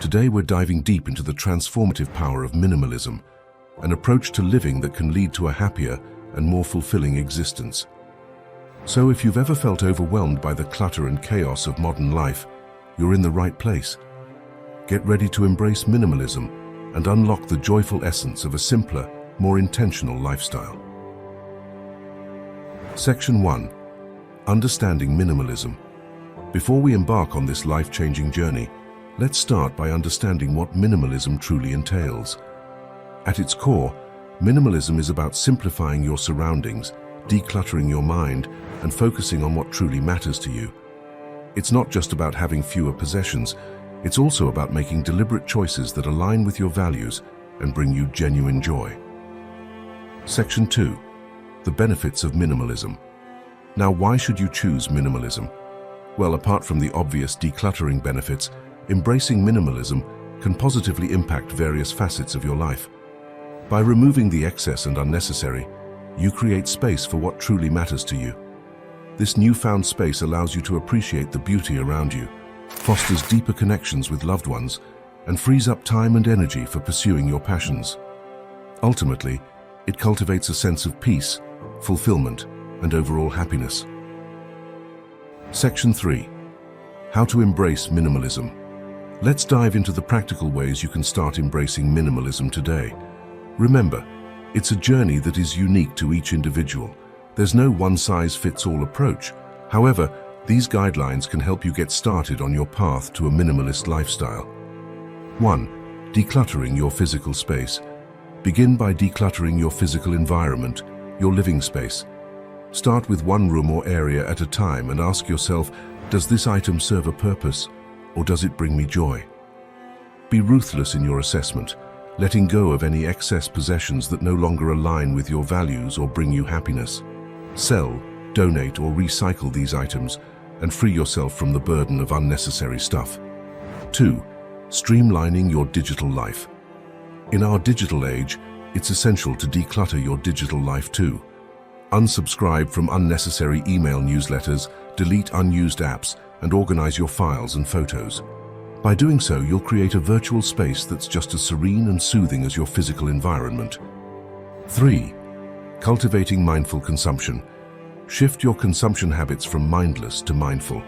Today we're diving deep into the transformative power of minimalism, an approach to living that can lead to a happier and more fulfilling existence. So if you've ever felt overwhelmed by the clutter and chaos of modern life, you're in the right place. Get ready to embrace minimalism and unlock the joyful essence of a simpler, more intentional lifestyle. Section 1. Understanding minimalism. Before we embark on this life-changing journey, let's start by understanding what minimalism truly entails. At its core, minimalism is about simplifying your surroundings, decluttering your mind, and focusing on what truly matters to you. It's not just about having fewer possessions, it's also about making deliberate choices that align with your values and bring you genuine joy. Section 2. The benefits of minimalism. Now, why should you choose minimalism? Well, apart from the obvious decluttering benefits, embracing minimalism can positively impact various facets of your life. By removing the excess and unnecessary, you create space for what truly matters to you. This newfound space allows you to appreciate the beauty around you, fosters deeper connections with loved ones, and frees up time and energy for pursuing your passions. Ultimately, it cultivates a sense of peace, fulfillment, and overall happiness. Section 3. How to embrace minimalism. Let's dive into the practical ways you can start embracing minimalism today. Remember, it's a journey that is unique to each individual. There's no one-size-fits-all approach. However, these guidelines can help you get started on your path to a minimalist lifestyle. 1. Decluttering your physical space. Begin by decluttering your physical environment, your living space. Start with one room or area at a time and ask yourself, does this item serve a purpose, or does it bring me joy? Be ruthless in your assessment, letting go of any excess possessions that no longer align with your values or bring you happiness. Sell, donate, or recycle these items and free yourself from the burden of unnecessary stuff. 2. Streamlining your digital life. In our digital age, it's essential to declutter your digital life too. Unsubscribe from unnecessary email newsletters, delete unused apps, and organize your files and photos. By doing so, you'll create a virtual space that's just as serene and soothing as your physical environment. 3. Cultivating mindful consumption. Shift your consumption habits from mindless to mindful.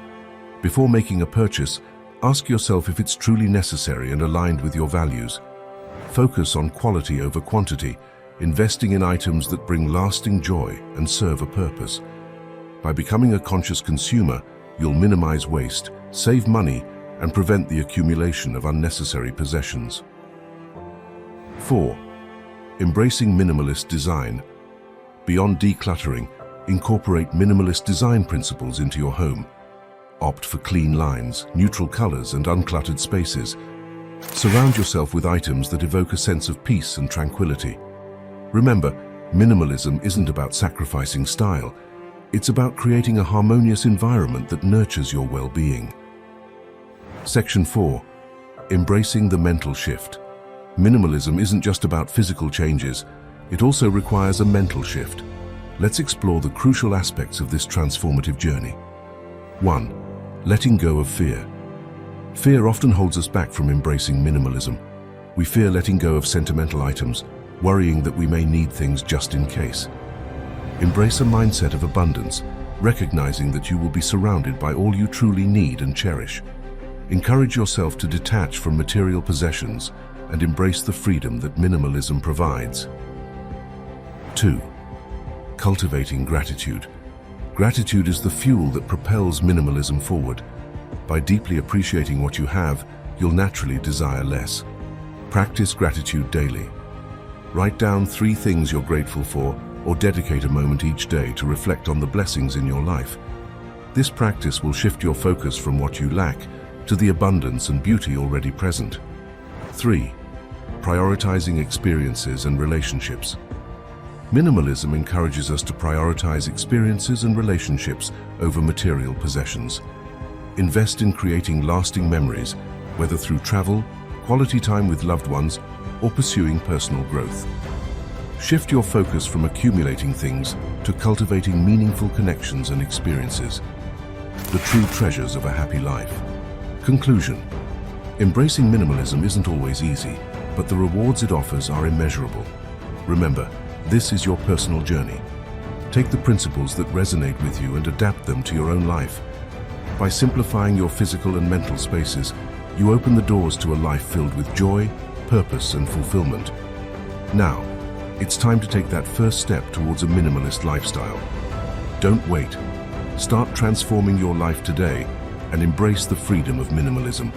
Before making a purchase, ask yourself if it's truly necessary and aligned with your values. Focus on quality over quantity, investing in items that bring lasting joy and serve a purpose. By becoming a conscious consumer, you'll minimize waste, save money, and prevent the accumulation of unnecessary possessions. 4. Embracing minimalist design. Beyond decluttering, incorporate minimalist design principles into your home. Opt for clean lines, neutral colors, and uncluttered spaces. Surround yourself with items that evoke a sense of peace and tranquility. Remember, minimalism isn't about sacrificing style. It's about creating a harmonious environment that nurtures your well-being. Section 4. Embracing the mental shift. Minimalism isn't just about physical changes, it also requires a mental shift. Let's explore the crucial aspects of this transformative journey. 1. Letting go of fear. Fear often holds us back from embracing minimalism. We fear letting go of sentimental items, worrying that we may need things just in case. Embrace a mindset of abundance, recognizing that you will be surrounded by all you truly need and cherish. Encourage yourself to detach from material possessions and embrace the freedom that minimalism provides. 2. Cultivating gratitude. Gratitude is the fuel that propels minimalism forward. By deeply appreciating what you have, you'll naturally desire less. Practice gratitude daily. Write down 3 things you're grateful for, or dedicate a moment each day to reflect on the blessings in your life. This practice will shift your focus from what you lack to the abundance and beauty already present. 3. Prioritizing experiences and relationships. Minimalism encourages us to prioritize experiences and relationships over material possessions. Invest in creating lasting memories, whether through travel, quality time with loved ones, or pursuing personal growth. Shift your focus from accumulating things to cultivating meaningful connections and experiences. The true treasures of a happy life. Conclusion. Embracing minimalism isn't always easy, but the rewards it offers are immeasurable. Remember, this is your personal journey. Take the principles that resonate with you and adapt them to your own life. By simplifying your physical and mental spaces, you open the doors to a life filled with joy, purpose, and fulfillment. Now, it's time to take that first step towards a minimalist lifestyle. Don't wait. Start transforming your life today and embrace the freedom of minimalism.